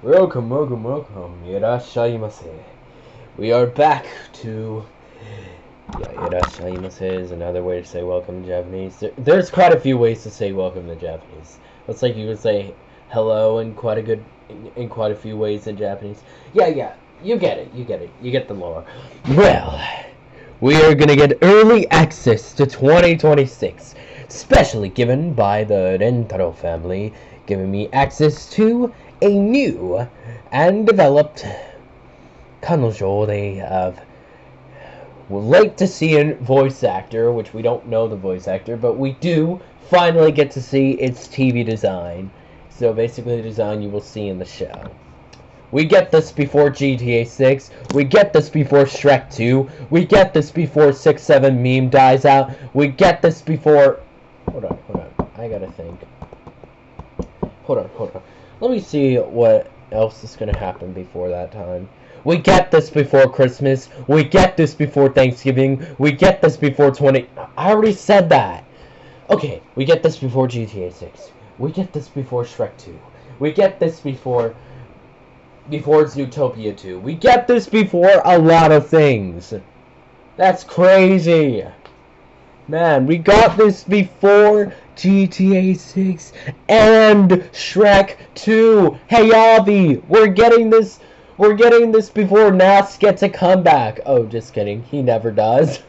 Welcome. Irashaimase. We are back to... Yeah, irashaimase is another way to say welcome in Japanese. There's quite a few ways to say welcome in Japanese. It's like you would say hello in quite a few ways in Japanese. Yeah, you get it. You get the lore. Well, we are gonna get early access to 2026, specially given by the Rentaro family, giving me access to a new and developed kanojo. They would like to see a voice actor, which we don't know the voice actor, but we do finally get to see its TV design. So basically the design you will see in the show. We get this before GTA 6, we get this before Shrek 2, we get this before 6-7 meme dies out, we get this before... Hold on, I gotta think. Hold on. Let me see what else is gonna happen before that time. We get this before Christmas, we get this before Thanksgiving, we get this before I already said that! Okay, we get this before GTA 6, we get this before Shrek 2, we get this before Zootopia 2, we get this before a lot of things! That's crazy! Man, we got this before GTA 6 and Shrek 2. Hey Avi, we're getting this before Nas gets a comeback. Oh, just kidding. He never does.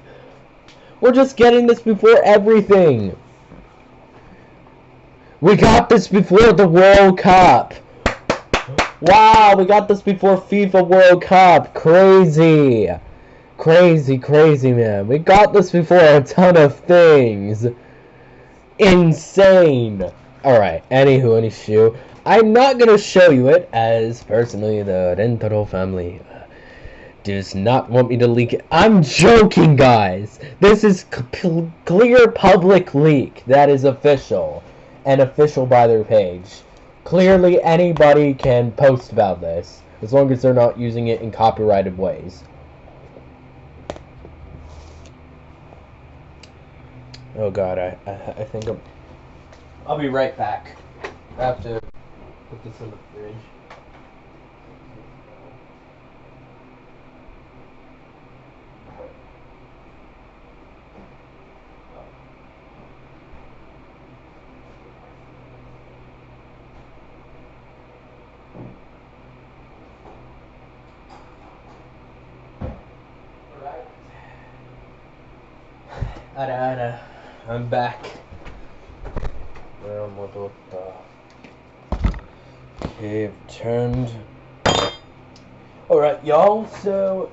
We're just getting this before everything. We got this before the World Cup. Wow, we got this before FIFA World Cup. Crazy, man. We got this before a ton of things. Insane. Alright, anywho, I'm not gonna show you it, as personally the Rentaro family does not want me to leak it. I'm joking, guys. This is clear public leak. That is official. And official by their page. Clearly anybody can post about this, as long as they're not using it in copyrighted ways. Oh god, I think I'll be right back. I have to put this in the fridge. Alright. I'm back. Okay, I've turned. Alright, y'all, so...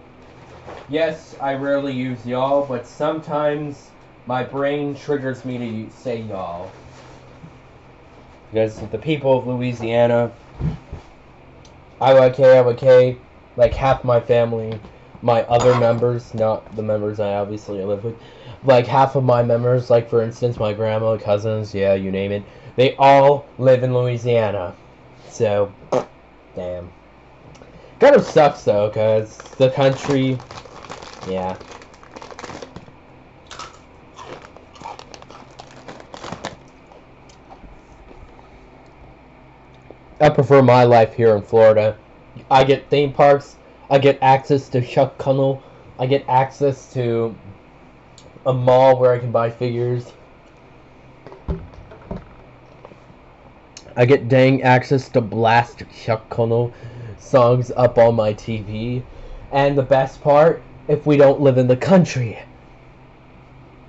Yes, I rarely use y'all, but sometimes my brain triggers me to say y'all. Because the people of Louisiana, IYK, like half my family, my other members, not the members I obviously live with, like half of my members, like for instance my grandma, cousins, yeah, you name it, they all live in Louisiana. So, damn. Kind of sucks though, cause the country, yeah. I prefer my life here in Florida. I get theme parks, I get access to Chuck Cunnell, I get access to a mall where I can buy figures. I get dang access to blast Chuck Cunnell songs up on my TV. And the best part, if we don't live in the country,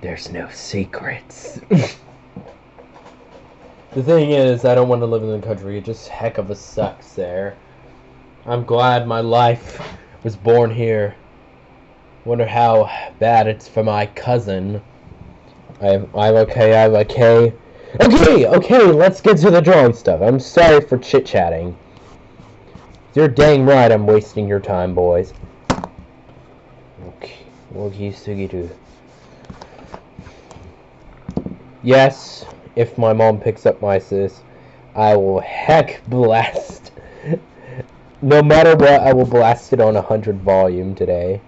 there's no secrets. The thing is, I don't want to live in the country. It just heck of a sucks there. I'm glad my life was born here. Wonder how bad it's for my cousin. I'm okay. Okay, let's get to the drawing stuff. I'm sorry for chit-chatting. You're dang right I'm wasting your time, boys. Okay, yes, if my mom picks up my sis, I will heck blast. No matter what, I will blast it on 100 volume today.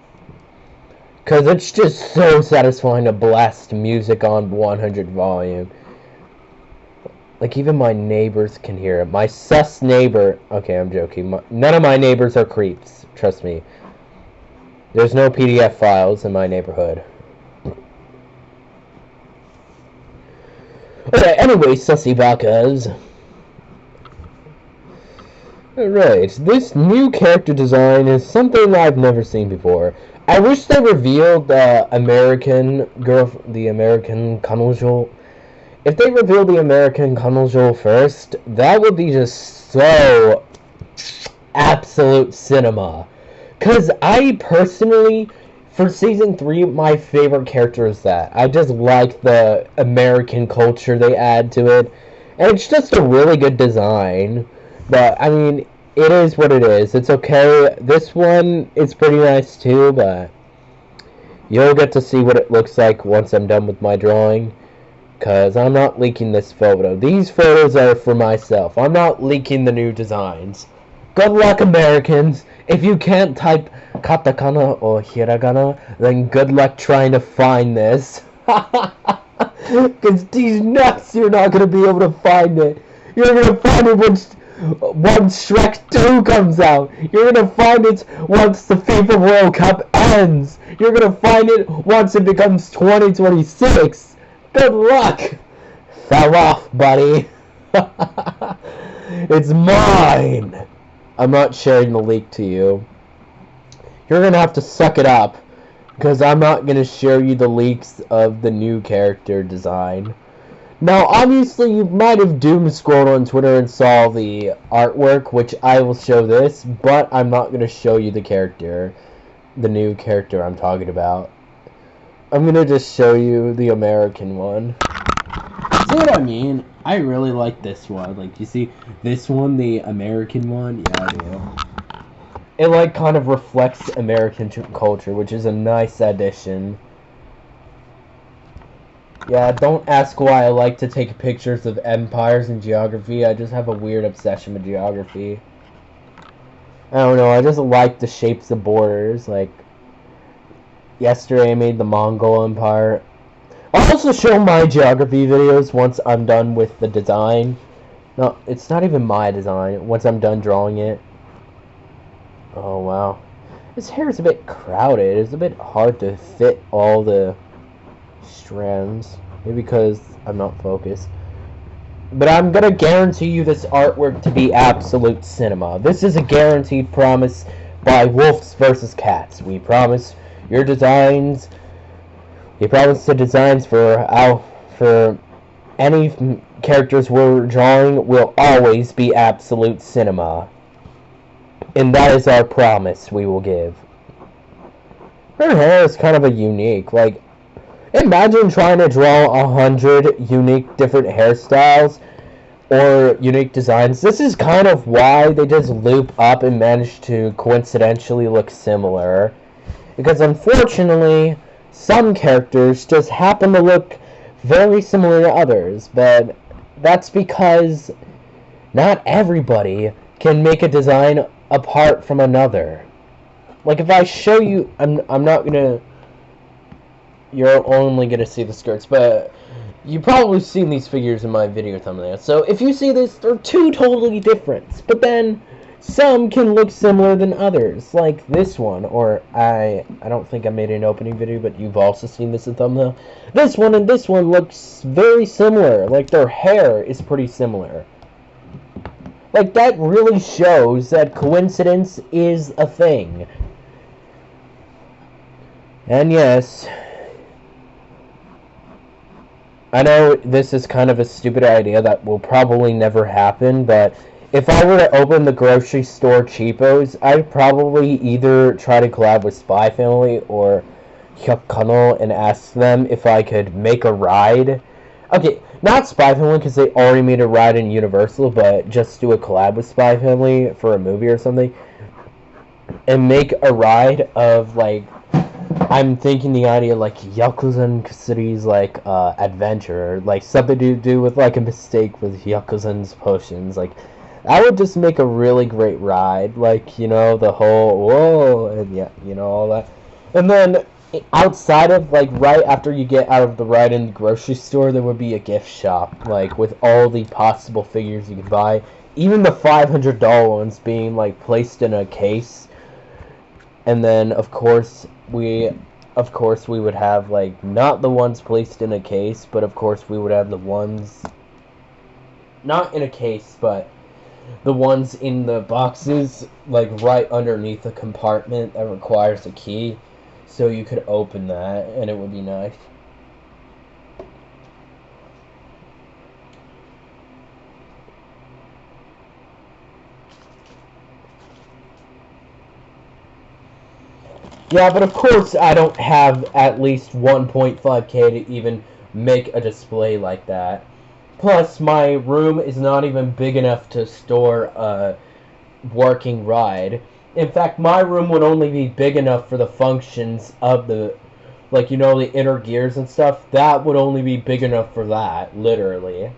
Cause it's just so satisfying to blast music on 100 volume. Like, even my neighbors can hear it. My sus neighbor... Okay, I'm joking. None of my neighbors are creeps. Trust me. There's no PDF files in my neighborhood. Okay, anyway, sussy bakas. Alright, this new character design is something I've never seen before. I wish they revealed the American Kanojo. If they revealed the American Kanojo first, that would be just so absolute cinema. Because I personally, for Season 3, my favorite character is that. I just like the American culture they add to it. And it's just a really good design. But, I mean, it is what it is. It's okay. This one is pretty nice too, but you'll get to see what it looks like once I'm done with my drawing. Because I'm not leaking this photo. These photos are for myself. I'm not leaking the new designs. Good luck, Americans. If you can't type katakana or hiragana, then good luck trying to find this. Because these nuts, you're not going to be able to find it. You're going to find it once Shrek 2 comes out. You're going to find it once the FIFA World Cup ends. You're going to find it once it becomes 2026. Good luck! Fell off, buddy. It's mine! I'm not sharing the leak to you. You're gonna have to suck it up, because I'm not gonna show you the leaks of the new character design. Now, obviously, you might have doom scrolled on Twitter and saw the artwork, which I will show this, but I'm not gonna show you the character, the new character I'm talking about. I'm gonna just show you the American one. See what I mean? I really like this one. Like, you see this one, the American one? Yeah, I do. It, like, kind of reflects American culture, which is a nice addition. Yeah, don't ask why I like to take pictures of empires and geography. I just have a weird obsession with geography. I don't know, I just like the shapes of borders, like... Yesterday I made the Mongol Empire. I'll also show my geography videos once I'm done with the design. No, it's not even my design. Once I'm done drawing it. Oh, wow. This hair is a bit crowded. It's a bit hard to fit all the strands. Maybe because I'm not focused. But I'm gonna guarantee you this artwork to be absolute cinema. This is a guaranteed promise by Wolves vs. Cats. We promise... Your designs, we promise the designs for any characters we're drawing will always be absolute cinema. And that is our promise we will give. Her hair is kind of a unique, like, imagine trying to draw 100 unique different hairstyles or unique designs. This is kind of why they just loop up and manage to coincidentally look similar. Because unfortunately, some characters just happen to look very similar to others, but that's because not everybody can make a design apart from another. Like, if I show you, I'm not gonna, you're only gonna see the skirts, but you've probably seen these figures in my video thumbnail. So if you see this, they're two totally different, but then some can look similar than others, like this one, or I don't think I made an opening video, but you've also seen this in thumbnail. This one and this one looks very similar, like their hair is pretty similar. Like, that really shows that coincidence is a thing. And yes, I know this is kind of a stupid idea that will probably never happen, but if I were to open the grocery store cheapos, I'd probably either try to collab with Spy Family or Hyakano and ask them if I could make a ride. Okay, not Spy Family because they already made a ride in Universal, but just do a collab with Spy Family for a movie or something. And make a ride of, like, I'm thinking the idea, like, Yakuza City's, like, adventure. Like, something to do with, like, a mistake with Yakuza's potions, like... I would just make a really great ride, like, you know, the whole, whoa, and yeah, you know, all that. And then, outside of, like, right after you get out of the ride in the grocery store, there would be a gift shop, like, with all the possible figures you could buy. Even the $500 ones being, like, placed in a case. And then, of course, we would have, like, not the ones placed in a case, but of course we would have the ones, not in a case, but the ones in the boxes, like, right underneath a compartment that requires a key, so you could open that, and it would be nice. Yeah, but of course I don't have at least 1.5K to even make a display like that. Plus, my room is not even big enough to store a working ride. In fact, my room would only be big enough for the functions of the, like, you know, the inner gears and stuff. That would only be big enough for that, literally.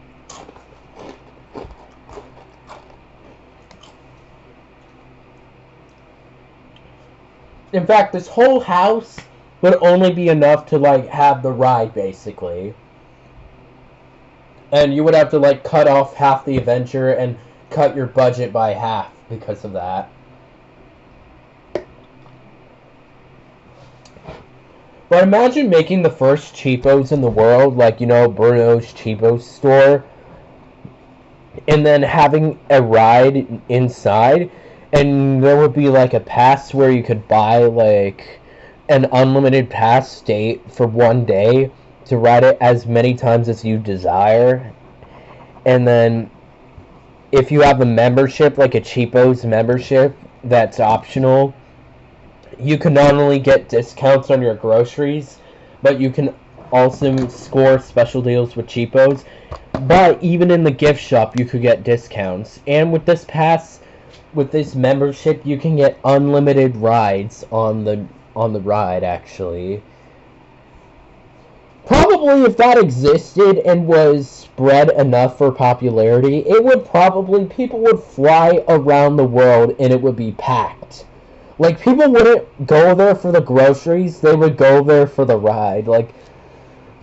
In fact, this whole house would only be enough to, like, have the ride, basically. And you would have to, like, cut off half the adventure and cut your budget by half because of that. But imagine making the first cheapos in the world, like, you know, Bruno's Cheapos store, and then having a ride inside, and there would be, like, a pass where you could buy, like, an unlimited pass state for one day to ride it as many times as you desire. And then if you have a membership, like a Cheapos membership that's optional, you can not only get discounts on your groceries, but you can also score special deals with Cheapos. But even in the gift shop, you could get discounts. And with this pass, with this membership, you can get unlimited rides on the ride, actually. Probably if that existed and was spread enough for popularity, it would probably, people would fly around the world and it would be packed. Like, people wouldn't go there for the groceries, they would go there for the ride. Like,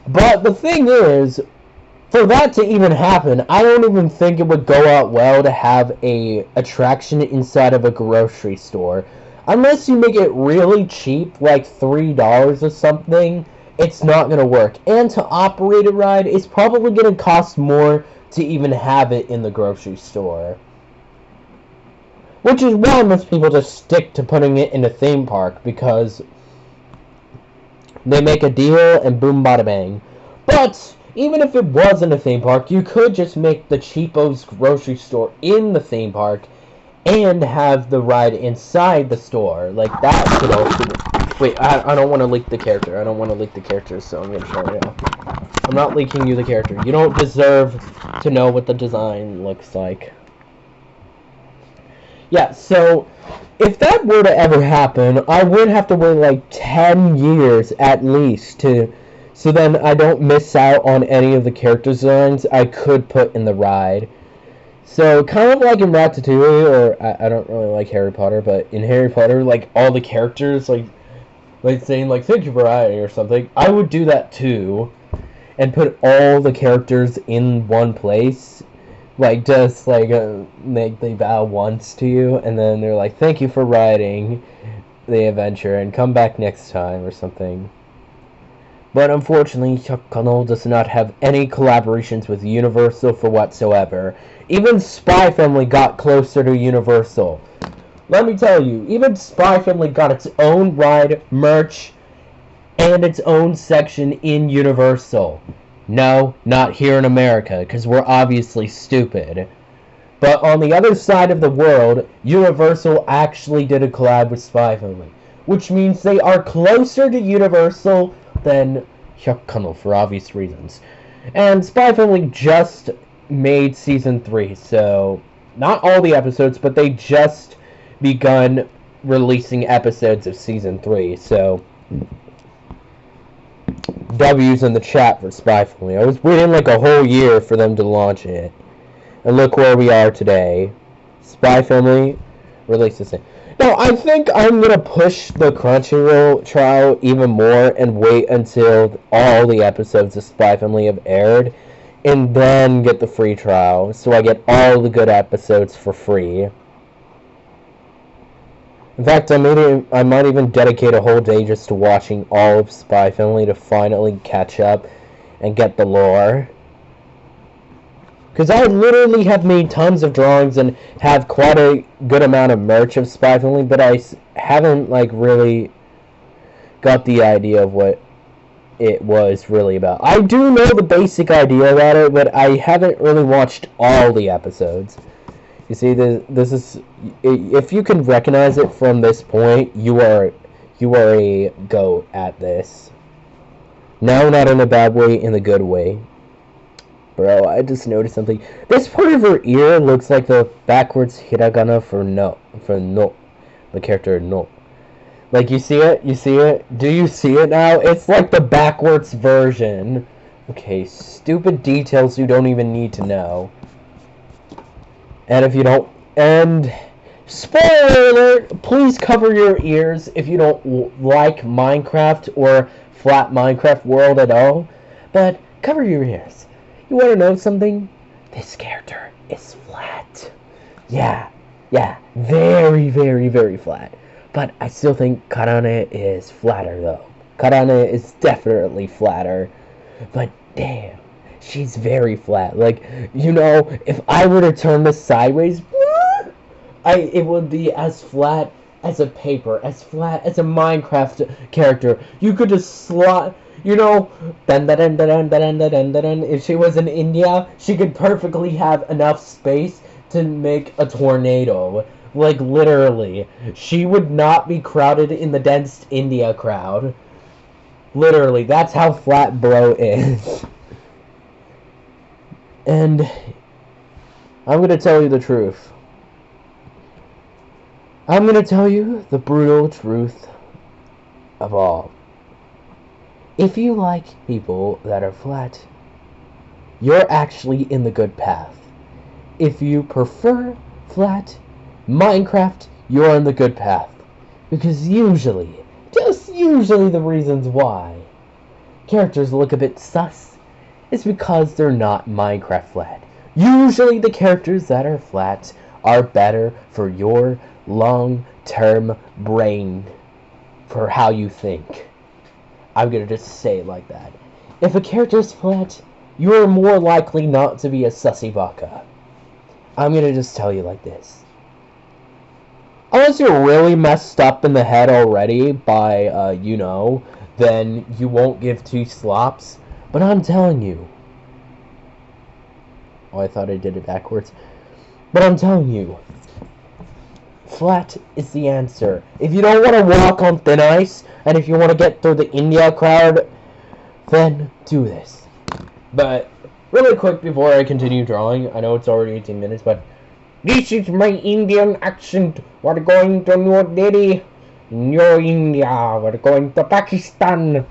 but the thing is, for that to even happen, I don't even think it would go out well to have a attraction inside of a grocery store. Unless you make it really cheap, like $3 or something, it's not going to work. And to operate a ride, it's probably going to cost more to even have it in the grocery store. Which is why most people just stick to putting it in a theme park, because they make a deal and boom bada bang. But even if it was in a theme park, you could just make the Cheapos grocery store in the theme park and have the ride inside the store. Like, that could also be... Wait, I don't want to leak the character. I don't want to leak the character, so I'm going to show it now. I'm not leaking you the character. You don't deserve to know what the design looks like. Yeah, so if that were to ever happen, I would have to wait like 10 years at least to... So then I don't miss out on any of the character designs I could put in the ride. So, kind of like in Ratatouille, or I don't really like Harry Potter, but in Harry Potter, like, all the characters, like saying, like, thank you for riding, or something, I would do that too, and put all the characters in one place, like, just, like, make they bow once to you, and then they're like, thank you for riding the adventure, and come back next time, or something. But unfortunately, Chuck Connell does not have any collaborations with Universal for whatsoever. Even Spy Family got closer to Universal. Let me tell you, even Spy Family got its own ride, merch, and its own section in Universal. No, not here in America, because we're obviously stupid. But on the other side of the world, Universal actually did a collab with Spy Family, which means they are closer to Universal than Chuck Connell, for obvious reasons. And Spy Family just made Season 3, so not all the episodes, but they just begun releasing episodes of Season 3, so W's in the chat for Spy Family. I was waiting like a whole year for them to launch it. And look where we are today. Spy Family releases it. No, I think I'm gonna push the Crunchyroll trial even more and wait until all the episodes of Spy Family have aired, and then get the free trial, so I get all the good episodes for free. In fact, I might even dedicate a whole day just to watching all of Spy Family to finally catch up and get the lore. Because I literally have made tons of drawings and have quite a good amount of merch of Spy Family, but I haven't, like, really got the idea of what it was really about. I do know the basic idea about it, but I haven't really watched all the episodes. You see, this is... If you can recognize it from this point, you are a goat at this. No, not in a bad way, in the good way. Bro, I just noticed something. This part of her ear looks like the backwards hiragana for no. The character no. Like, you see it? You see it? Do you see it now? It's like the backwards version. Okay, stupid details you don't even need to know. And if you don't... And... Spoiler alert! Please cover your ears if you don't like Minecraft or flat Minecraft world at all. But cover your ears. You want to know something? This character is flat. Yeah. Very, very, very flat. But I still think Karane is flatter, though. Karane is definitely flatter. But damn, she's very flat. Like, you know, if I were to turn this sideways, it would be as flat as a paper, as flat as a Minecraft character. You could just slot... You know, if she was in India, she could perfectly have enough space to make a tornado. Like, literally. She would not be crowded in the dense India crowd. Literally, that's how flat bro is. And I'm gonna tell you the truth. I'm gonna tell you the brutal truth of all. If you like people that are flat, you're actually in the good path. If you prefer flat Minecraft, you're on the good path. Because usually, just usually the reasons why characters look a bit sus is because they're not Minecraft flat. Usually the characters that are flat are better for your long-term brain, for how you think. I'm gonna just say it like that. If a character's flat, you're more likely not to be a sussy baka. I'm gonna just tell you like this. Unless you're really messed up in the head already by, you know, then you won't give two slops. But I'm telling you. Oh, I thought I did it backwards. But I'm telling you. Flat is the answer. If you don't want to walk on thin ice, and if you want to get through the India crowd, then do this. But, really quick before I continue drawing, I know it's already 18 minutes, but this is my Indian accent. We're going to New Delhi, New India. We're going to Pakistan.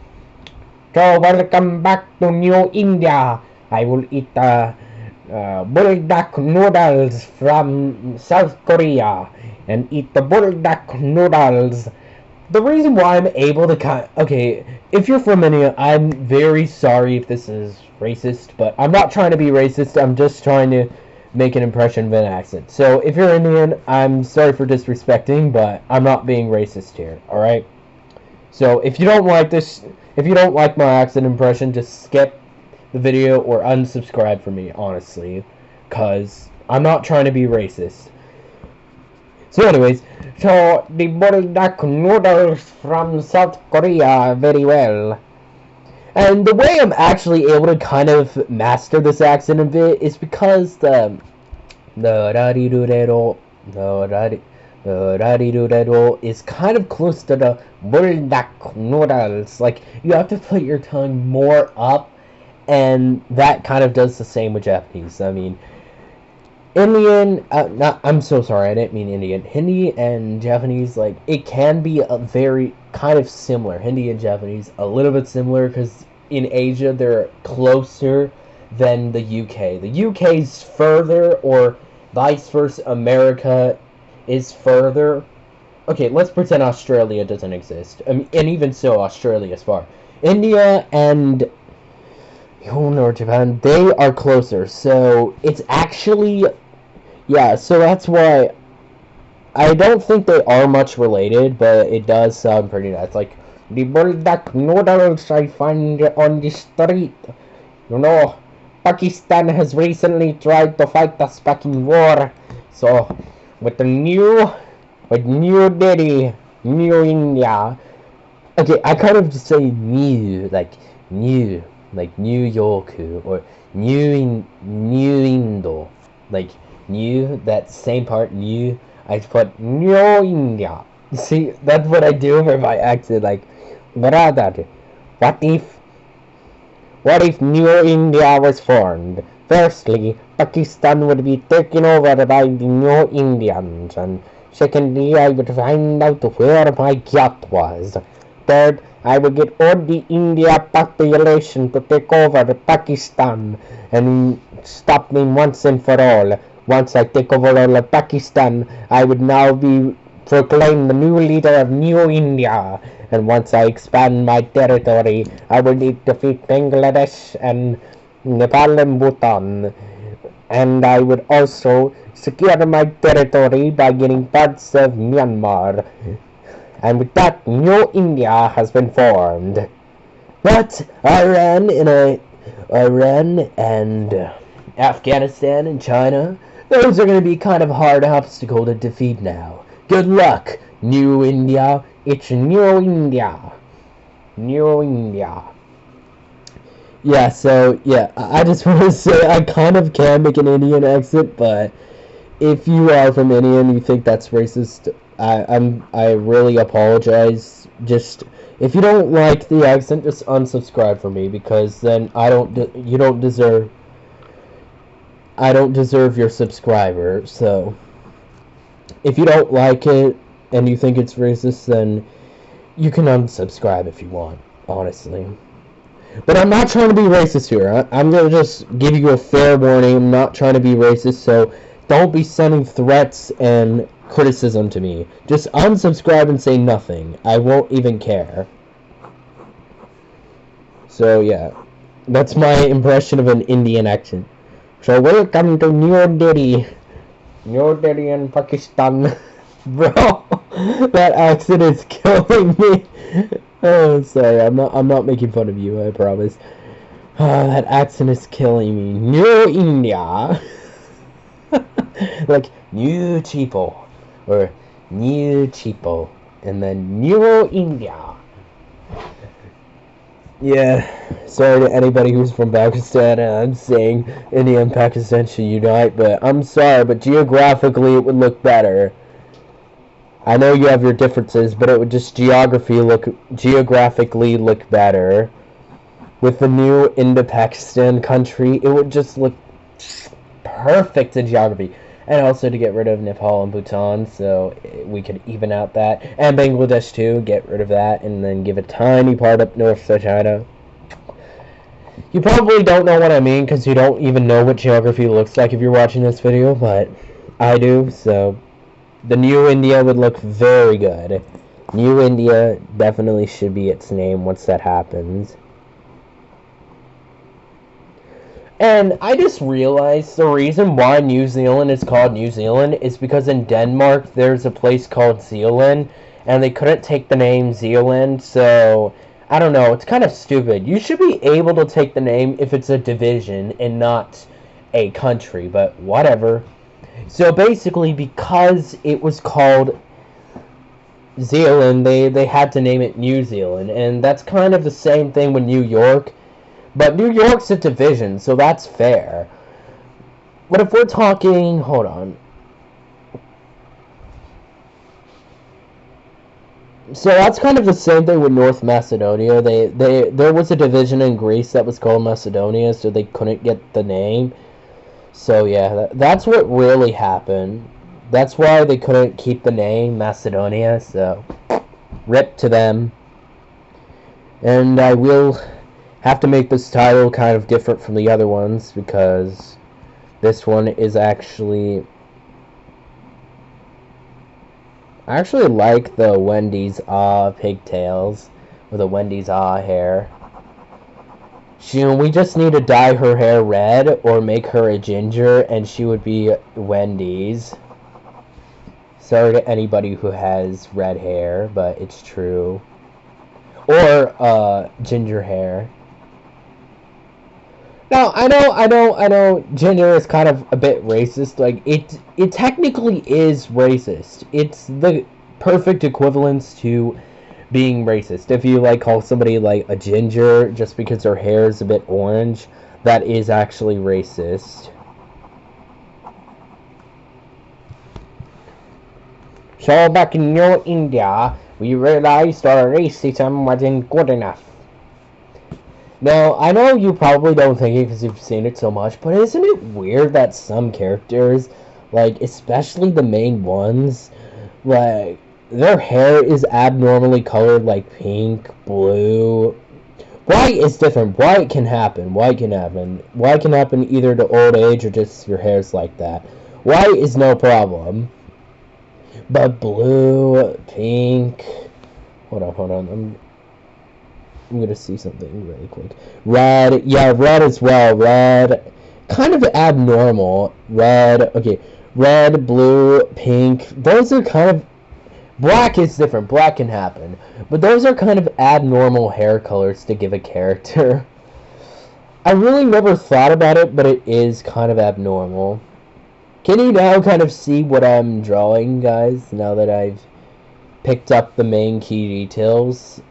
So, welcome back to New India. I will eat buldak noodles from South Korea. And eat the buldak noodles. The reason why I'm able to okay, if you're from India, I'm very sorry if this is racist, but I'm not trying to be racist, I'm just trying to make an impression of an accent. So, if you're Indian, I'm sorry for disrespecting, but I'm not being racist here, alright? So, if you don't like this, if you don't like my accent impression, just skip the video or unsubscribe from me, honestly, because I'm not trying to be racist. So anyways, so the buldak noodles from South Korea very well. And the way I'm actually able to kind of master this accent a bit is because the rari-do-de-do is kind of close to the buldak noodles. Like, you have to put your tongue more up, and that kind of does the same with Japanese. I mean, Indian, I'm so sorry, I didn't mean Indian. Hindi and Japanese, like, it can be a very kind of similar. Hindi and Japanese, a little bit similar, because in Asia, they're closer than the UK. The UK's further, or vice versa, America is further. okay, let's pretend Australia doesn't exist. And even so, Australia's far. India and Japan, they are closer. So it's actually, yeah. So that's why I don't think they are much related, but it does sound pretty nice. Like the bulldog noodles I find on the street. You know, Pakistan has recently tried to fight us back in war. So with New Delhi, New India. Okay, I kind of just say new, like New York or New Indo, like new, that same part, new. I put New India. See, that's what I do for my accent. Like, brother, what if, what if New India was formed? Firstly, Pakistan would be taken over by the New Indians, and secondly, I would find out where my yacht was. Third, I would get all the India population to take over Pakistan and stop them once and for all. Once I take over all of Pakistan, I would now be proclaimed the new leader of New India. And once I expand my territory, I will defeat Bangladesh and Nepal and Bhutan. And I would also secure my territory by getting parts of Myanmar. And with that, New India has been formed. But Iran and Afghanistan and China, those are going to be kind of hard obstacle to defeat now. Good luck, New India. It's New India. New India. Yeah, so, yeah, I just want to say I kind of can make an Indian accent, but if you are from India and you think that's racist, I really apologize. Just, if you don't like the accent, just unsubscribe for me, because then I don't deserve your subscriber. So if you don't like it and you think it's racist, then you can unsubscribe if you want, honestly. But I'm not trying to be racist here. I'm gonna just give you a fair warning. I'm not trying to be racist, so don't be sending threats and criticism to me. Just unsubscribe and say nothing. I won't even care. So yeah, that's my impression of an Indian accent. So welcome to New Delhi in Pakistan. Bro, that accent is killing me. Oh, sorry, I'm not making fun of you, I promise. That accent is killing me. New India. Like New Cheapo, or New Cheapo, and then New India. Yeah, sorry to anybody who's from Pakistan. I'm saying India and Pakistan should unite, but I'm sorry, but geographically it would look better. I know you have your differences, but it would just geographically look better. With the new Indo-Pakistan country, it would just look perfect in geography. And also to get rid of Nepal and Bhutan, so we could even out that. And Bangladesh too, get rid of that, and then give a tiny part up north to China. You probably don't know what I mean, because you don't even know what geography looks like if you're watching this video, but I do, so the New India would look very good. New India definitely should be its name once that happens. And I just realized the reason why New Zealand is called New Zealand is because in Denmark there's a place called Zealand, and they couldn't take the name Zealand, so I don't know, it's kind of stupid. You should be able to take the name if it's a division and not a country, but whatever. So basically, because it was called Zealand, they had to name it New Zealand, and that's kind of the same thing with New York. But New York's a division, so that's fair. But if we're talking, hold on. So that's kind of the same thing with North Macedonia. There was a division in Greece that was called Macedonia, so they couldn't get the name. So yeah, that's what really happened. That's why they couldn't keep the name Macedonia, so rip to them. And I will have to make this title kind of different from the other ones, because this one is actually I actually like the Wendy's pigtails with the Wendy's hair. We just need to dye her hair red or make her a ginger and she would be Wendy's. Sorry to anybody who has red hair, but it's true. Or ginger hair. Now, I know ginger is kind of a bit racist. Like, it technically is racist. It's the perfect equivalence to being racist. If you, like, call somebody, like, a ginger just because their hair is a bit orange, that is actually racist. So, back in New India, we realized our racism wasn't good enough. Now, I know you probably don't think it because you've seen it so much, but isn't it weird that some characters, like, especially the main ones, like, their hair is abnormally colored, like pink, blue. White is different. White can happen. White can happen either to old age or just your hair's like that. White is no problem. But blue, pink... Hold on. I'm gonna see something really quick. Red, yeah, red as well. Red, kind of abnormal. Red, okay. Red, blue, pink. Those are kind of... Black is different. Black can happen. But those are kind of abnormal hair colors to give a character. I really never thought about it, but it is kind of abnormal. Can you now kind of see what I'm drawing, guys, now that I've picked up the main key details?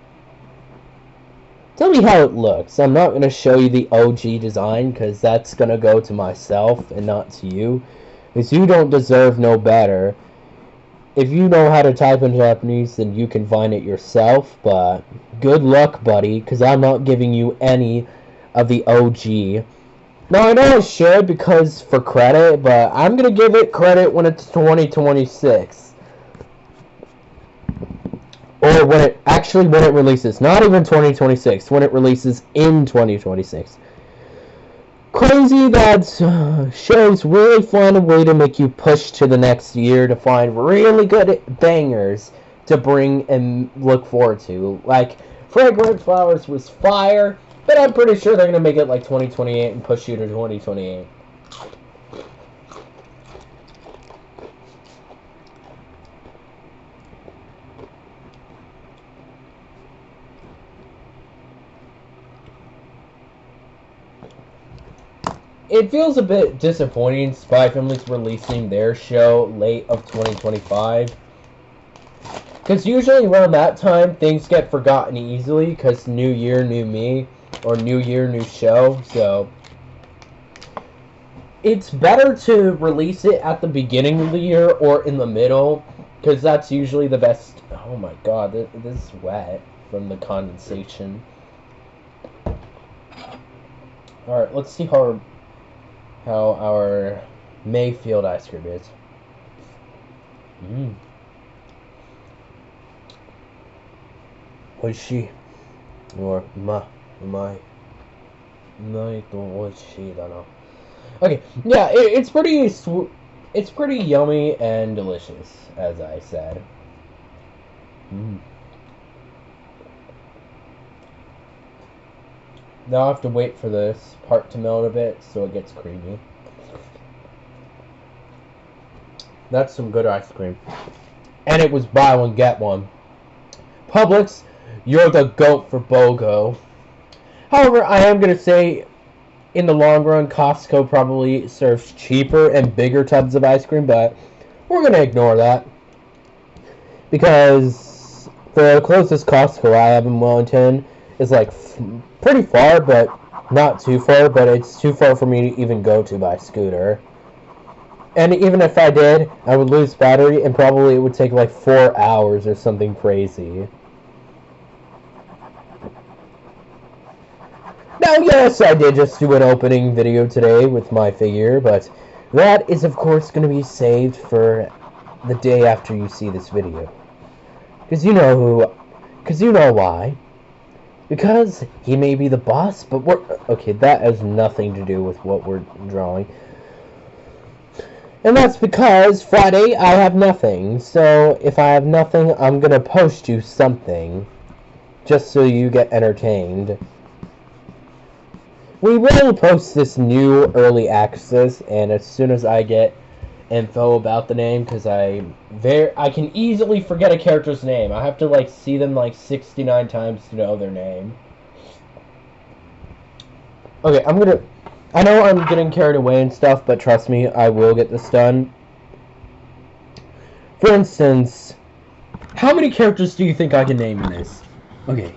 Tell me how it looks. I'm not going to show you the OG design, because that's going to go to myself and not to you. Because you don't deserve no better. If you know how to type in Japanese, then you can find it yourself, but good luck, buddy, because I'm not giving you any of the OG. Now, I know I should because for credit, but I'm going to give it credit when it's 2026. Or when it releases. Not even 2026, when it releases in 2026. Crazy that shows really find a way to make you push to the next year to find really good bangers to bring and look forward to. Like, Fragrant Flowers was fire. But I'm pretty sure they're going to make it like 2028 and push you to 2028. It feels a bit disappointing Spy Family's releasing their show late of 2025. Because usually around that time, things get forgotten easily because new year, new me. Or new year, new show, so it's better to release it at the beginning of the year or in the middle, because that's usually the best. Oh my god, this is wet from the condensation. Alright, let's see how our Mayfield ice cream is. Oishii. Or okay, yeah, it's pretty yummy and delicious, as I said. Now I have to wait for this part to melt a bit so it gets creamy. That's some good ice cream. And it was buy one, get one. Publix, you're the GOAT for BOGO. However, I am going to say, in the long run, Costco probably serves cheaper and bigger tubs of ice cream, but we're going to ignore that. Because the closest Costco I have in Wellington is like pretty far, but not too far, but it's too far for me to even go to by scooter. And even if I did, I would lose battery, and probably it would take like 4 hours or something crazy. Now, yes, I did just do an opening video today with my figure, but that is, of course, going to be saved for the day after you see this video. Because you know why. Because he may be the boss, but okay, that has nothing to do with what we're drawing. And that's because Friday I have nothing. So if I have nothing, I'm gonna post you something. Just so you get entertained. We will post this new early access, and as soon as I get info about the name, because I can easily forget a character's name. I have to like see them like 69 times to know their name. Okay, I know I'm getting carried away and stuff, but trust me, I will get this done. For instance, how many characters do you think I can name in this? Okay.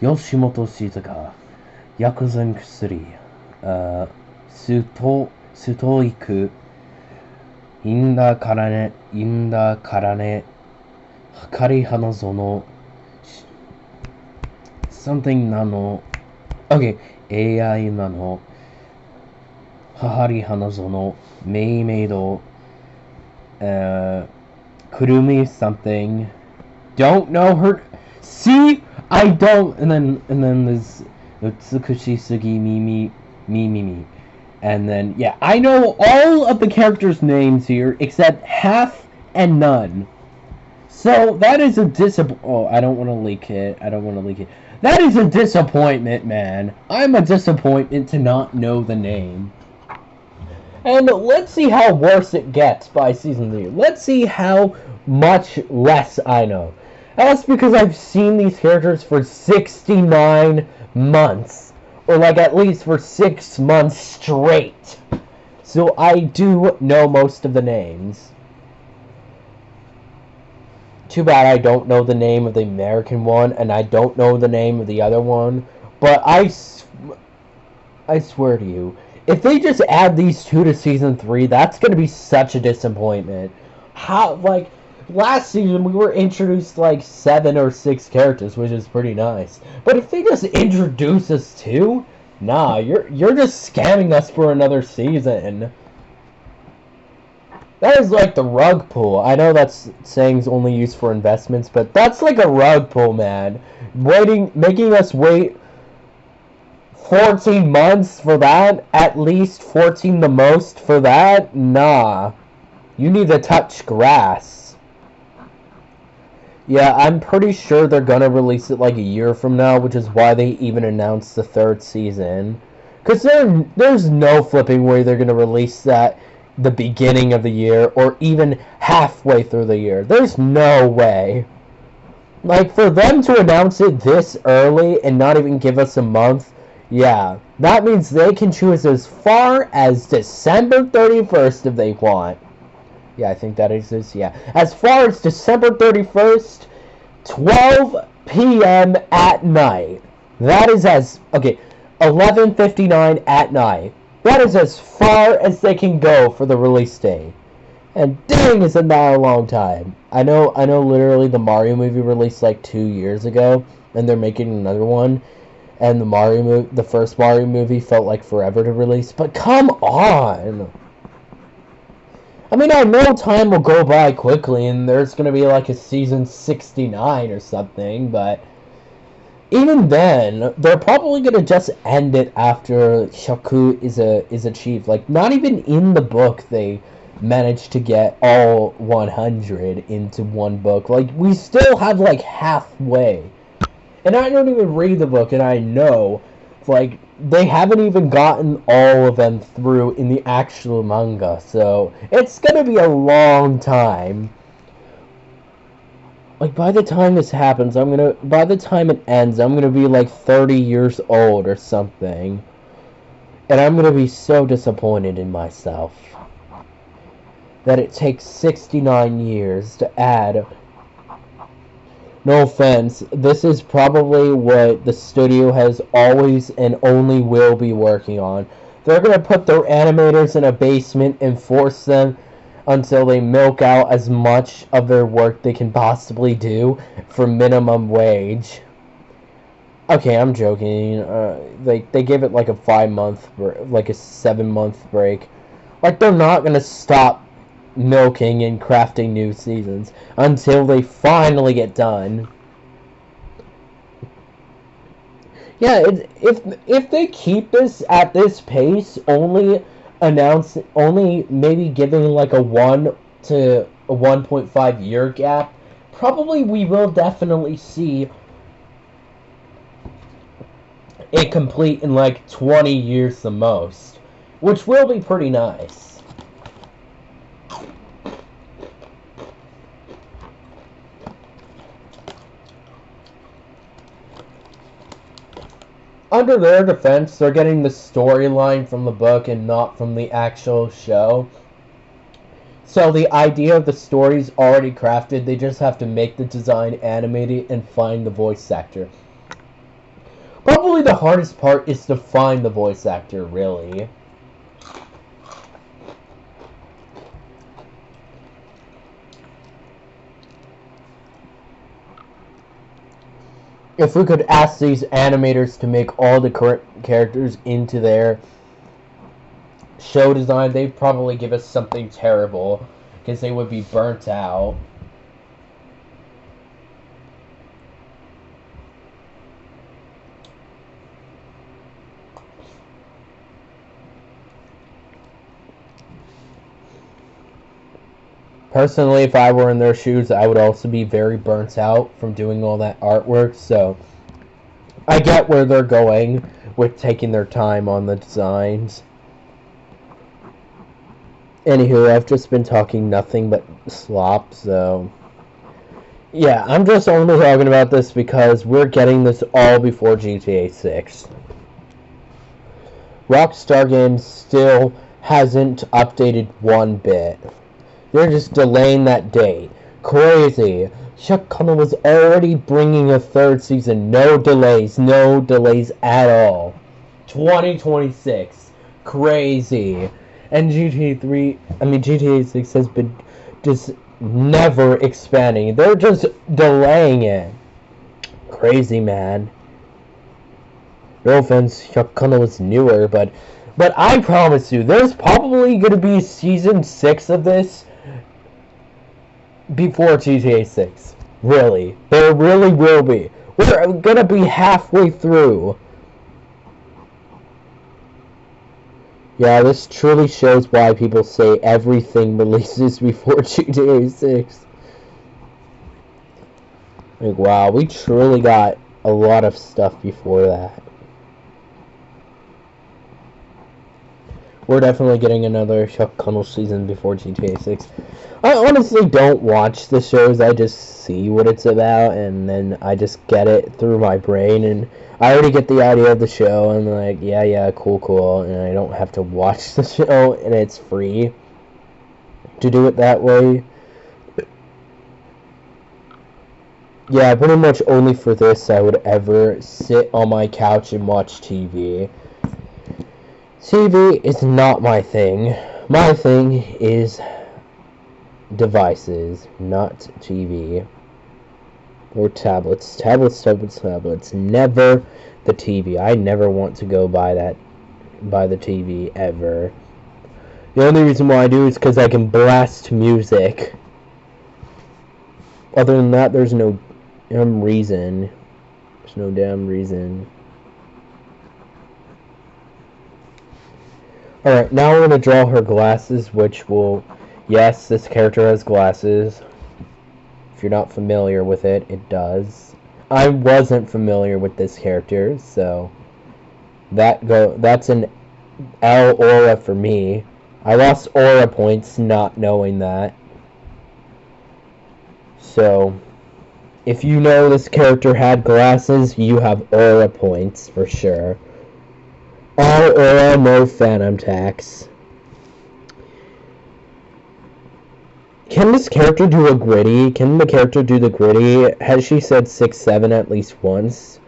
Yoshimoto Shizuka, Yakuza Kusuri, Sutoiku, Inda Karane, Hakari Hanazono, something Nano. Okay, AI Nano, Hahari Hanazono, Meimeido, Kurumi something. Don't know her. See, I don't. And then there's Utsukushi Sugi Mimi. And then yeah, I know all of the characters' names here except half and none. So that is a Oh, I don't want to leak it. That is a disappointment, man. I'm a disappointment to not know the name. And let's see how worse it gets by season 3. Let's see how much less I know. That's because I've seen these characters for 69 months. Or like at least for 6 months straight. So I do know most of the names. Too bad I don't know the name of the American one, and I don't know the name of the other one. But I swear to you, if they just add these two to season 3, that's gonna be such a disappointment. How, like, last season we were introduced like 7 or 6 characters, which is pretty nice. But if they just introduce us to, nah, you're just scamming us for another season. That is like the rug pull. I know that's saying's only used for investments, but that's like a rug pull, man. Making us wait 14 months for that? At least 14 the most for that? Nah. You need to touch grass. Yeah, I'm pretty sure they're gonna release it like a year from now, which is why they even announced the 3rd season. Because there's no flipping way they're gonna release that the beginning of the year, or even halfway through the year. There's no way. Like, for them to announce it this early and not even give us a month, yeah, that means they can choose as far as December 31st if they want. Yeah, I think that exists, yeah. As far as December 31st, 12 p.m. at night. That is okay, 11:59 at night. That is as far as they can go for the release date. And dang, isn't that a long time. I know literally the Mario movie released like 2 years ago, and they're making another one. And the first Mario movie felt like forever to release, but come on! I mean, I know time will go by quickly, and there's gonna be like a season 69 or something, but even then, they're probably gonna just end it after Shaku is achieved. Like, not even in the book they managed to get all 100 into one book. Like, we still have like halfway. And I don't even read the book, and I know, like, they haven't even gotten all of them through in the actual manga. So, it's gonna be a long time. Like, by the time this happens, by the time it ends, I'm gonna be like 30 years old or something. And I'm gonna be so disappointed in myself that it takes 69 years to add. No offense, this is probably what the studio has always and only will be working on. They're gonna put their animators in a basement and force them until they milk out as much of their work they can possibly do for minimum wage. Okay, I'm joking. They gave it like a 5-month, like a 7-month break. Like, they're not gonna stop milking and crafting new seasons until they finally get done. Yeah, if they keep this at this pace only only maybe giving like a 1 to a 1.5 year gap, probably we will definitely see it complete in like 20 years the most, which will be pretty nice. Under their defense, they're getting the storyline from the book and not from the actual show. So the idea of the story's already crafted. They just have to make the design animated and find the voice actor. Probably the hardest part is to find the voice actor, really. If we could ask these animators to make all the correct characters into their show design, they'd probably give us something terrible, because they would be burnt out. Personally, if I were in their shoes, I would also be very burnt out from doing all that artwork, so I get where they're going with taking their time on the designs. Anywho, I've just been talking nothing but slop, so yeah, I'm just only talking about this because we're getting this all before GTA 6. Rockstar Games still hasn't updated one bit. They're just delaying that date. Crazy. Chuck Connell was already bringing a third season. No delays at all. 2026. Crazy. And GTA 6 has been just never expanding. They're just delaying it. Crazy, man. No offense, Chuck Connell is newer, but I promise you, there's probably going to be season 6 of this before GTA 6. Really. There really will be. We're gonna be halfway through. Yeah, this truly shows why people say everything releases before GTA 6. Like, wow, we truly got a lot of stuff before that. We're definitely getting another Chuck Connell season before GTA 6. I honestly don't watch the shows, I just see what it's about, and then I just get it through my brain, and I already get the idea of the show, and I'm like, yeah, cool, and I don't have to watch the show, and it's free to do it that way. Yeah, pretty much only for this I would ever sit on my couch and watch TV. TV is not my thing. My thing is devices, not TV. Or tablets. Tablets. Never the TV. I never want to go buy the TV ever. The only reason why I do is because I can blast music. Other than that, there's no damn reason. There's no damn reason. Alright, now we're going to draw her glasses, which will... Yes, this character has glasses. If you're not familiar with it, it does. I wasn't familiar with this character, so... That's an L aura for me. I lost aura points not knowing that. So... If you know this character had glasses, you have aura points, for sure. All aura, no phantom tax. Can this character do a gritty? Can the character do the gritty? Has she said 6-7 at least once?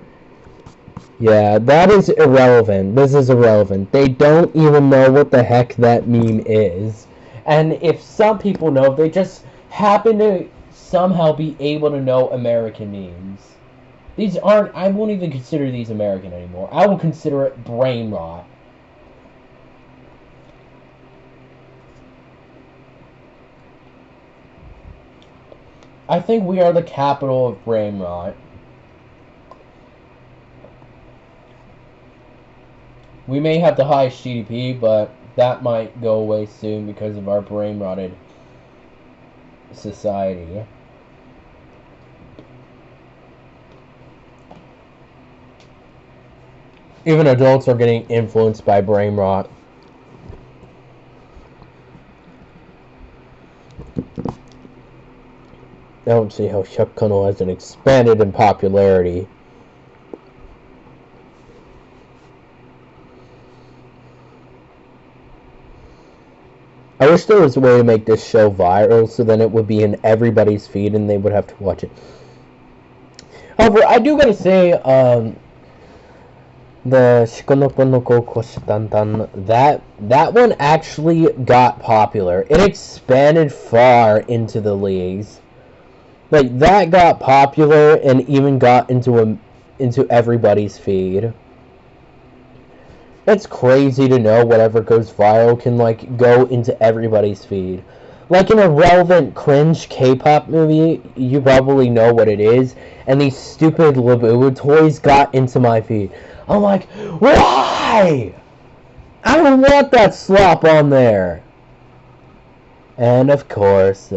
Yeah, that is irrelevant. This is irrelevant. They don't even know what the heck that meme is. And if some people know, they just happen to somehow be able to know American memes. These aren't... I won't even consider these American anymore. I will consider it brain rot. I think we are the capital of brain rot. We may have the highest GDP, but that might go away soon because of our brain-rotted society. Even adults are getting influenced by brain rot. I don't see how Shakuno hasn't expanded in popularity. I wish there was a way to make this show viral so then it would be in everybody's feed and they would have to watch it. However, I do gotta say, the Shikonoko Koshitantan, that one actually got popular. It expanded far into the leagues. Like, that got popular and even got into everybody's feed. It's crazy to know whatever goes viral can, like, go into everybody's feed. Like an irrelevant, cringe K-pop movie, you probably know what it is, and these stupid Labubu toys got into my feed. I'm like, why? I don't want that slop on there. And of course,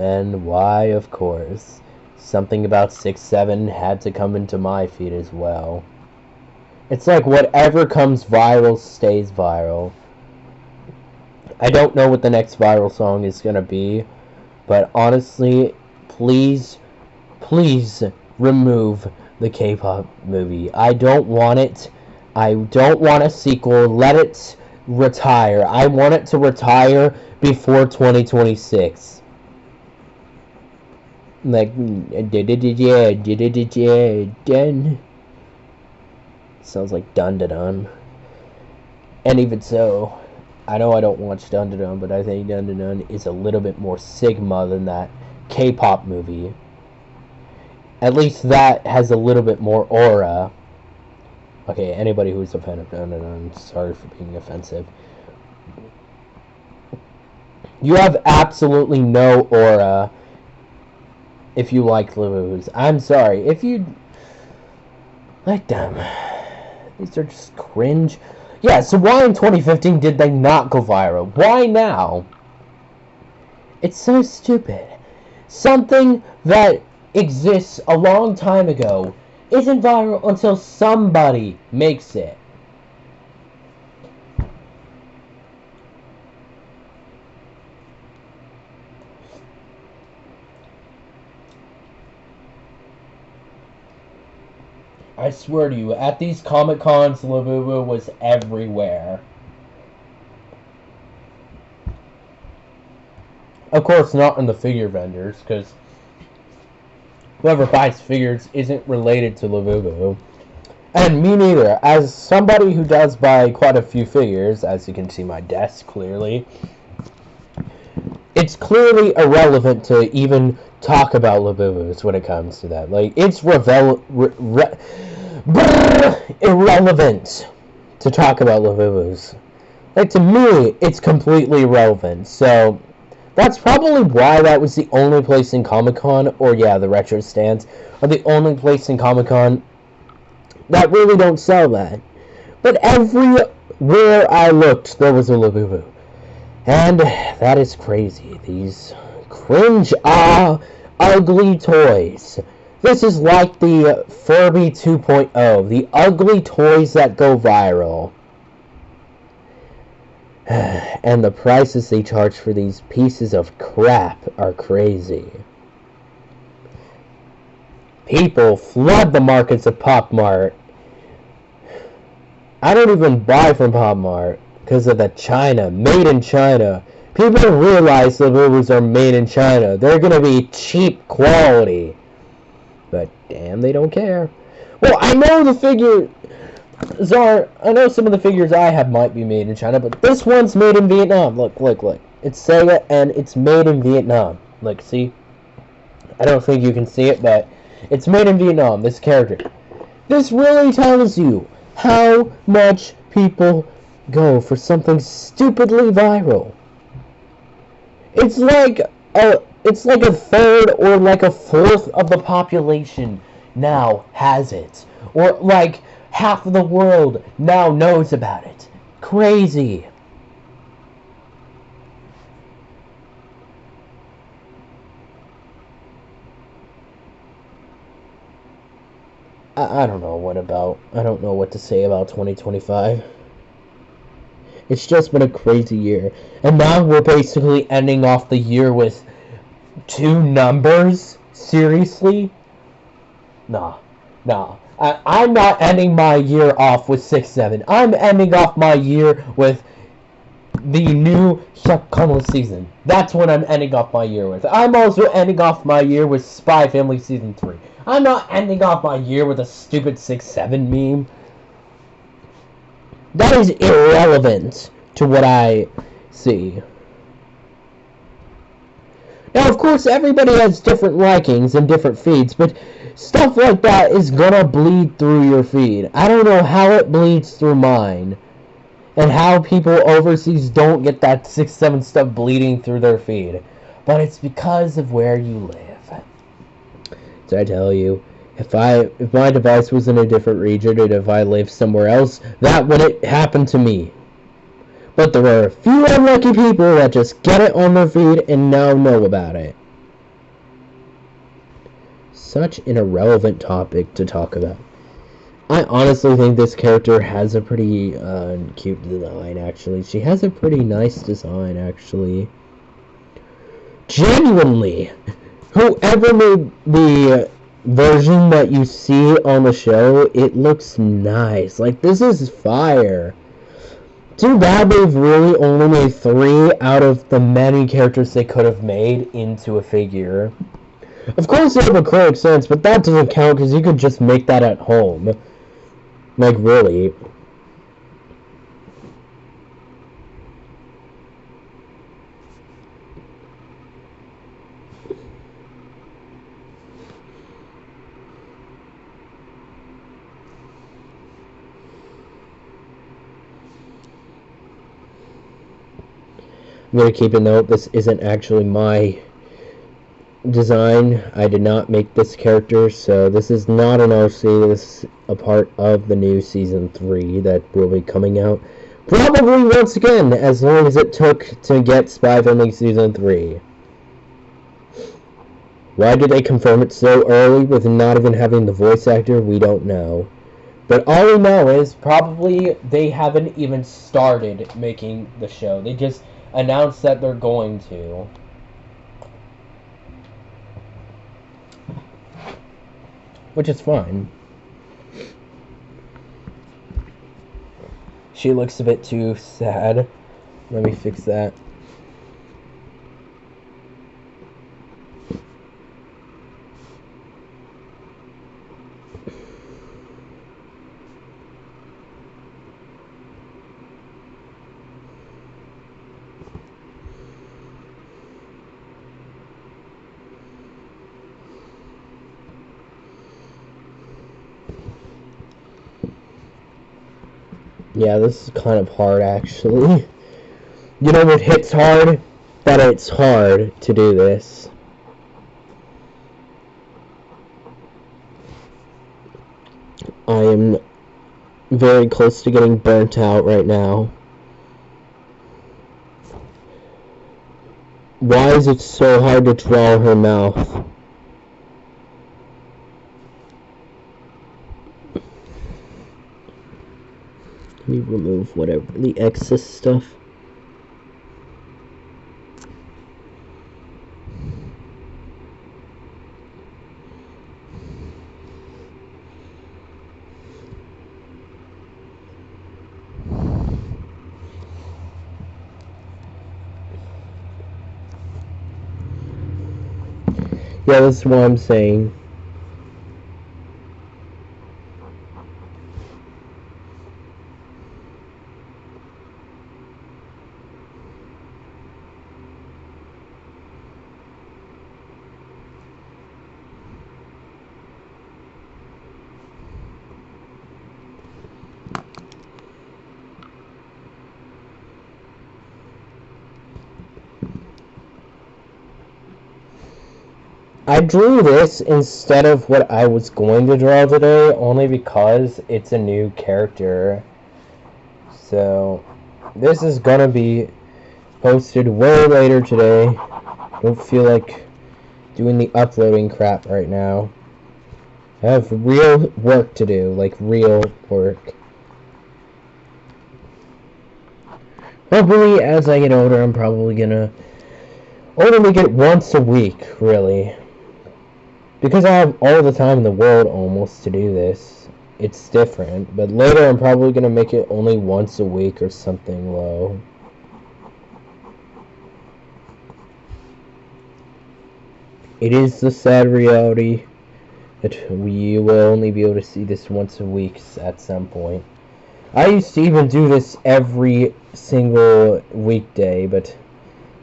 something about 6'7" had to come into my feed as well. It's like whatever comes viral stays viral. I don't know what the next viral song is gonna be, but honestly, please remove the K-pop movie. I don't want it. I don't want a sequel. Let it retire. I want it to retire before 2026. Like, dun. Sounds like Dun Dun Dun. And even so, I know I don't watch Dun Dun Dun, but I think Dun Dun Dun is a little bit more Sigma than that K-pop movie. At least that has a little bit more aura. Okay, anybody who's a fan of Dun Dun Dun, sorry for being offensive. You have absolutely no aura if you like Labubu's. I'm sorry. If you like them, these are just cringe. Yeah, so why in 2015 did they not go viral? Why now? It's so stupid. Something that exists a long time ago isn't viral until somebody makes it. I swear to you, at these Comic Cons, Labubu was everywhere. Of course, not in the figure vendors, because whoever buys figures isn't related to Labubu. And me neither. As somebody who does buy quite a few figures, as you can see my desk clearly, it's clearly irrelevant to even talk about Labubus when it comes to that. Like, it's irrelevant to talk about Labubus. Like, to me, it's completely irrelevant. So, that's probably why that was the only place in Comic-Con, or yeah, the retro stands, are the only place in Comic-Con that really don't sell that. But everywhere I looked, there was a Labubu. And that is crazy. These cringe, ugly toys. This is like the Furby 2.0. The ugly toys that go viral. And the prices they charge for these pieces of crap are crazy. People flood the markets of Pop Mart. I don't even buy from Pop Mart because of the China, made in China. People realize the movies are made in China. They're gonna be cheap quality. But damn, they don't care. Well, I know the figures are, I know some of the figures I have might be made in China, but this one's made in Vietnam. Look, look, look. It's Sega and it's made in Vietnam. Look, see? I don't think you can see it, but it's made in Vietnam, this character. This really tells you how much people go for something stupidly viral. It's like a third or like a fourth of the population now has it. Or like half of the world now knows about it. Crazy. I don't know what to say about 2025. It's just been a crazy year. And now we're basically ending off the year with 2 numbers? Seriously? Nah. I'm not ending my year off with 6-7. I'm ending off my year with the new 100 season. That's what I'm ending off my year with. I'm also ending off my year with Spy Family Season 3. I'm not ending off my year with a stupid 6-7 meme. That is irrelevant to what I see. Now, of course, everybody has different likings and different feeds, but stuff like that is gonna bleed through your feed. I don't know how it bleeds through mine, and how people overseas don't get that 6-7 stuff bleeding through their feed. But it's because of where you live. So I tell you, if my device was in a different region and if I lived somewhere else, that wouldn't happen to me. But there are a few unlucky people that just get it on their feed and now know about it. Such an irrelevant topic to talk about. I honestly think this character has a pretty cute design, actually. She has a pretty nice design, actually. Genuinely, whoever made the version that you see on the show, it looks nice. Like, this is fire. Too bad they've really only made 3 out of the many characters they could have made into a figure. Of course, they have acrylic sense, but that doesn't count because you could just make that at home. Like, really. I'm going to keep a note, this isn't actually my design. I did not make this character, so this is not an RC. This is a part of the new Season 3 that will be coming out. Probably once again, as long as it took to get Spy Family Season 3. Why did they confirm it so early with not even having the voice actor? We don't know. But all we know is probably they haven't even started making the show. They just announced that they're going to. Which is fine. She looks a bit too sad. Let me fix that. Yeah, this is kind of hard, actually. You know what hits hard? That it's hard to do this. I am very close to getting burnt out right now. Why is it so hard to draw her mouth? Let me remove whatever the excess stuff. Yeah, that's what I'm saying. I drew this instead of what I was going to draw today, only because it's a new character. So, this is gonna be posted way later today. Don't feel like doing the uploading crap right now. I have real work to do, like real work. Hopefully, as I get older, I'm probably gonna only make it once a week, really. Because I have all the time in the world almost to do this. It's different, but later I'm probably gonna make it only once a week or something low. It is the sad reality that we will only be able to see this once a week at some point. I used to even do this every single weekday, but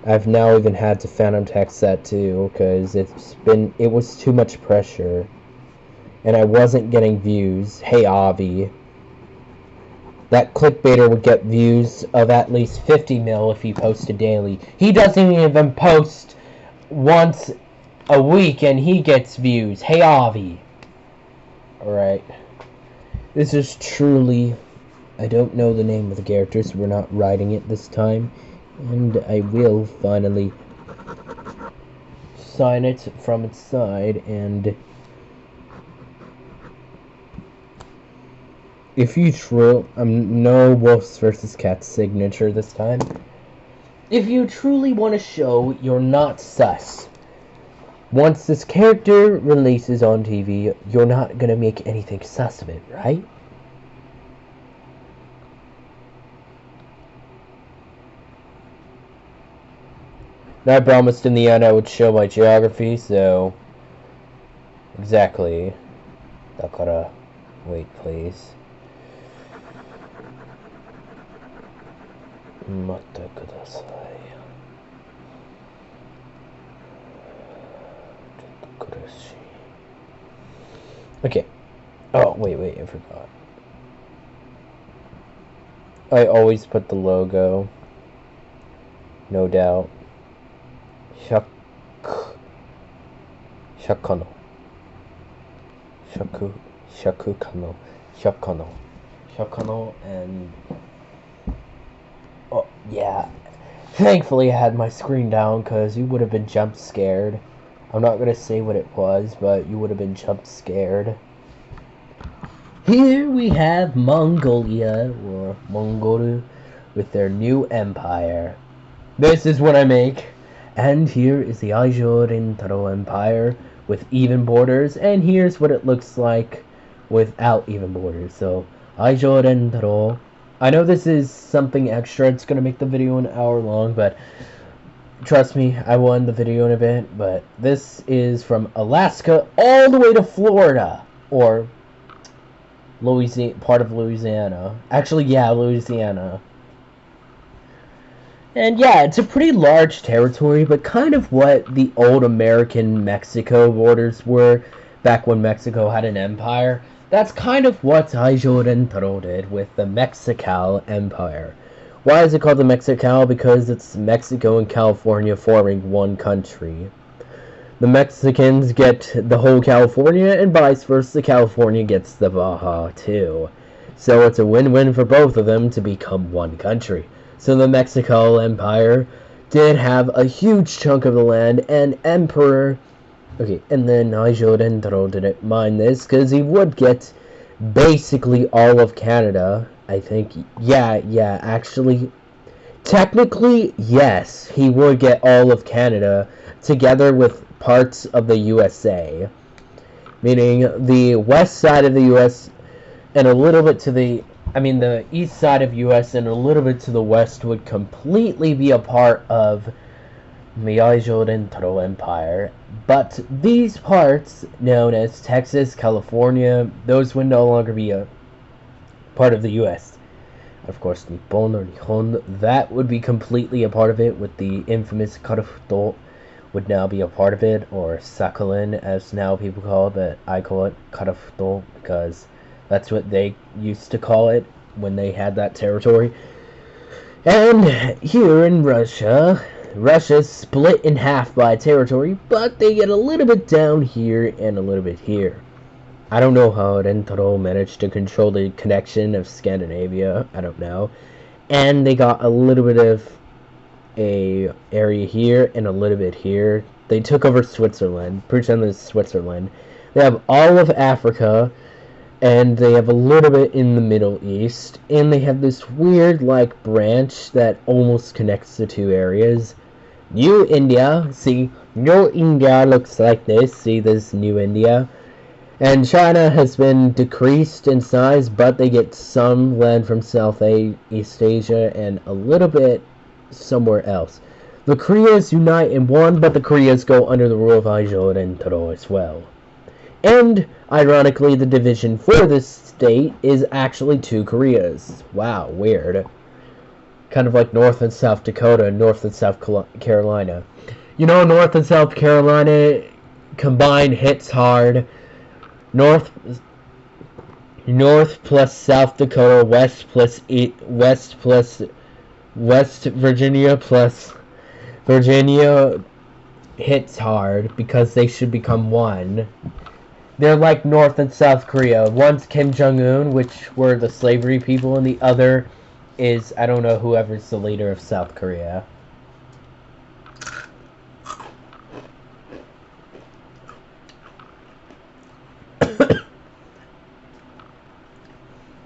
I've now even had to phantom text that too, because it was too much pressure. And I wasn't getting views. Hey, Avi. That clickbaiter would get views of at least 50 mil if he posted daily. He doesn't even post once a week and he gets views. Hey, Avi. Alright. This is truly... I don't know the name of the character, so we're not writing it this time. And I will finally sign it from its side, and if you no Wolves vs. Cats signature this time. If you truly want to show you're not sus, once this character releases on TV, you're not gonna make anything sus of it, right? I promised in the end I would show my geography, so... Exactly. Dakara... Wait, please. Mate kudasai. Okay. Oh, wait, I forgot. I always put the logo. No doubt. Shakano. Shakano, and... Oh, yeah. Thankfully I had my screen down, because you would have been jump scared. I'm not going to say what it was, but you would have been jump scared. Here we have Mongolia, or Mongolia, with their new empire. This is what I make. And here is the Aijo Empire with even borders, and here's what it looks like without even borders. So, Aijo. I know this is something extra, it's going to make the video an hour long, but trust me, I will end the video in a bit. But this is from Alaska all the way to Florida, or Louisiana, part of Louisiana. Actually, yeah, Louisiana. And yeah, it's a pretty large territory, but kind of what the old American-Mexico borders were back when Mexico had an empire. That's kind of what Aijo did with the Mexical Empire. Why is it called the Mexical? Because it's Mexico and California forming one country. The Mexicans get the whole California, and vice versa, California gets the Baja too. So it's a win-win for both of them to become one country. So the Mexico Empire did have a huge chunk of the land, and Emperor... Okay, and then Aijo didn't mind this, because he would get basically all of Canada, I think. Yeah, actually... Technically, yes, he would get all of Canada, together with parts of the USA. Meaning, the west side of the US, and a little bit to the... the east side of US and a little bit to the west would completely be a part of the Aijo Empire. But these parts, known as Texas, California, those would no longer be a part of the US. Of course, Nippon or Nihon, that would be completely a part of it, with the infamous Karafuto would now be a part of it, or Sakhalin, as now people call it, but I call it Karafuto, because that's what they used to call it when they had that territory. And here in Russia, Russia's split in half by territory, but they get a little bit down here and a little bit here. I don't know how Rentaro managed to control the connection of Scandinavia, I don't know. And they got a little bit of a area here and a little bit here. They took over Switzerland, pretend it's Switzerland. They have all of Africa, and they have a little bit in the Middle East, and they have this weird, like, branch that almost connects the two areas. New India, see, New India looks like this, see this New India. And China has been decreased in size, but they get some land from Southeast Asia and a little bit somewhere else. The Koreas unite in one, but the Koreas go under the rule of Aijo and Taro as well. And, ironically, the division for this state is actually two Koreas. Wow, weird. Kind of like North and South Dakota and North and South Carolina. You know, North and South Carolina combined hits hard. North plus South Dakota, West Virginia plus Virginia hits hard because they should become one. They're like North and South Korea. One's Kim Jong-un, which were the slavery people, and the other is, I don't know, whoever's the leader of South Korea.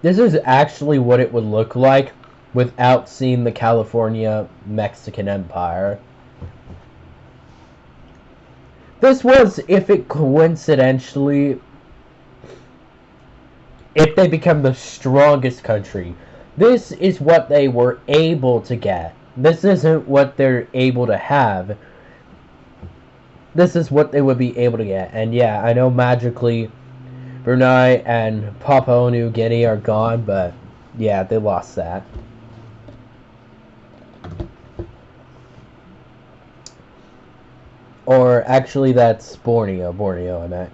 This is actually what it would look like without seeing the California-Mexican Empire. This was, if it coincidentally, if they become the strongest country, this is what they were able to get. This isn't what they're able to have. This is what they would be able to get. And yeah, I know magically Brunei and Papua New Guinea are gone, but yeah, they lost that. Or actually, that's Borneo I meant.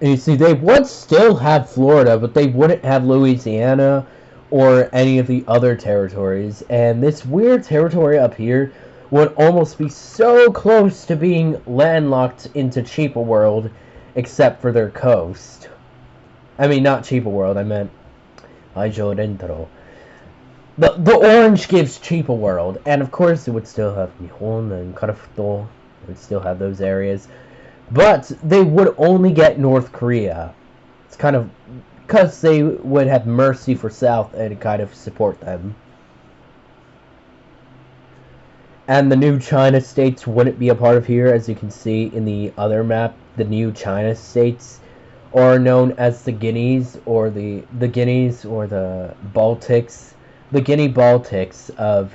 And you see, they would still have Florida, but they wouldn't have Louisiana or any of the other territories. And this weird territory up here would almost be so close to being landlocked into Cheaper World, except for their coast. I mean, not Cheaper World, I meant Aijo Dentro. The orange gives Cheaper World, and of course it would still have Nihon and Karafuto. It would still have those areas. But they would only get North Korea. It's kind of because they would have mercy for South and kind of support them. And the new China states wouldn't be a part of here, as you can see in the other map. The new China states are known as the Guineas, or the Guineas, or the Baltics. The Guinea Baltics of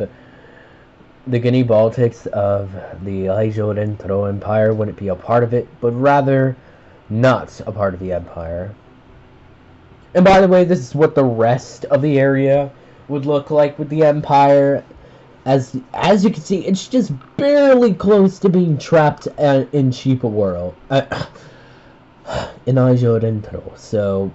the Aijo Dentro Empire wouldn't be a part of it, but rather not a part of the empire. And by the way, this is what the rest of the area would look like with the empire. As you can see, it's just barely close to being trapped in Cheaper World. In Aijo Dentro. So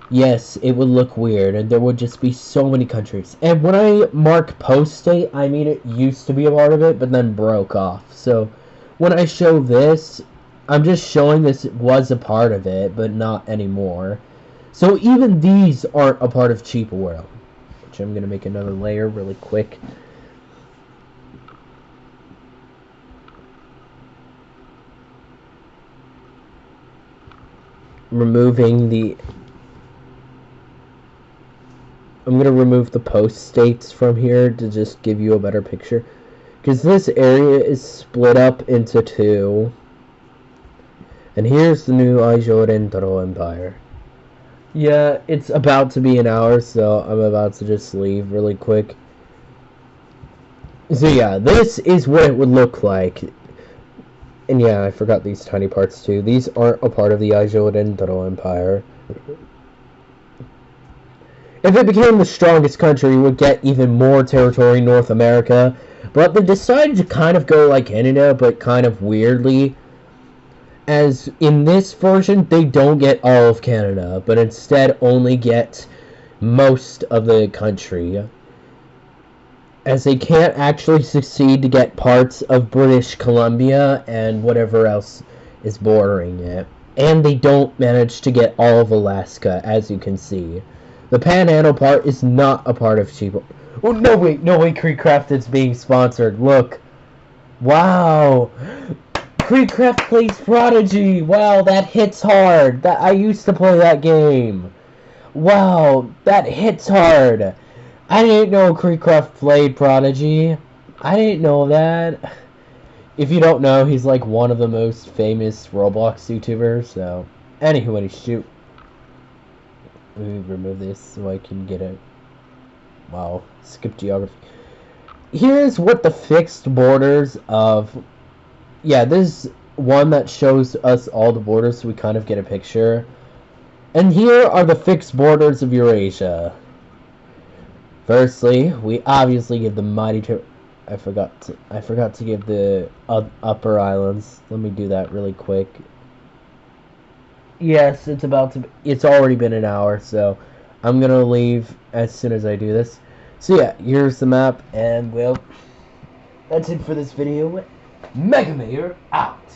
yes, it would look weird, and there would just be so many countries. And when I mark post-state, I mean it used to be a part of it, but then broke off. So when I show this, I'm just showing this was a part of it, but not anymore. So even these aren't a part of Cheaper World. Which I'm going to make another layer really quick. I'm going to remove the post states from here to just give you a better picture. Because this area is split up into two. And here's the new Aijo Dentro Empire. Yeah, it's about to be an hour, so I'm about to just leave really quick. So yeah, this is what it would look like. And yeah, I forgot these tiny parts too. These aren't a part of the Aijo Dentro Empire. If it became the strongest country, it would get even more territory in North America. But they decided to kind of go like Canada, but kind of weirdly. As in this version, they don't get all of Canada, but instead only get most of the country. As they can't actually succeed to get parts of British Columbia and whatever else is bordering it. And they don't manage to get all of Alaska, as you can see. The Panhandle part is not a part of Cheaper. Oh, no way, Creekcraft is being sponsored. Look. Wow. Creecraft plays Prodigy! Wow, that hits hard! I used to play that game! Wow, that hits hard! I didn't know Creecraft played Prodigy. I didn't know that. If you don't know, he's like one of the most famous Roblox YouTubers, so... Anyway, shoot. Let me remove this so I can get it. Wow, skip geography. Here's what the fixed borders of... Yeah, there's one that shows us all the borders so we kind of get a picture. And here are the fixed borders of Eurasia. Firstly, we obviously give the mighty... I forgot to give the upper islands. Let me do that really quick. Yes, it's already been an hour, so I'm gonna leave as soon as I do this. So yeah, here's the map, and well, that's it for this video. Mega Mayor out.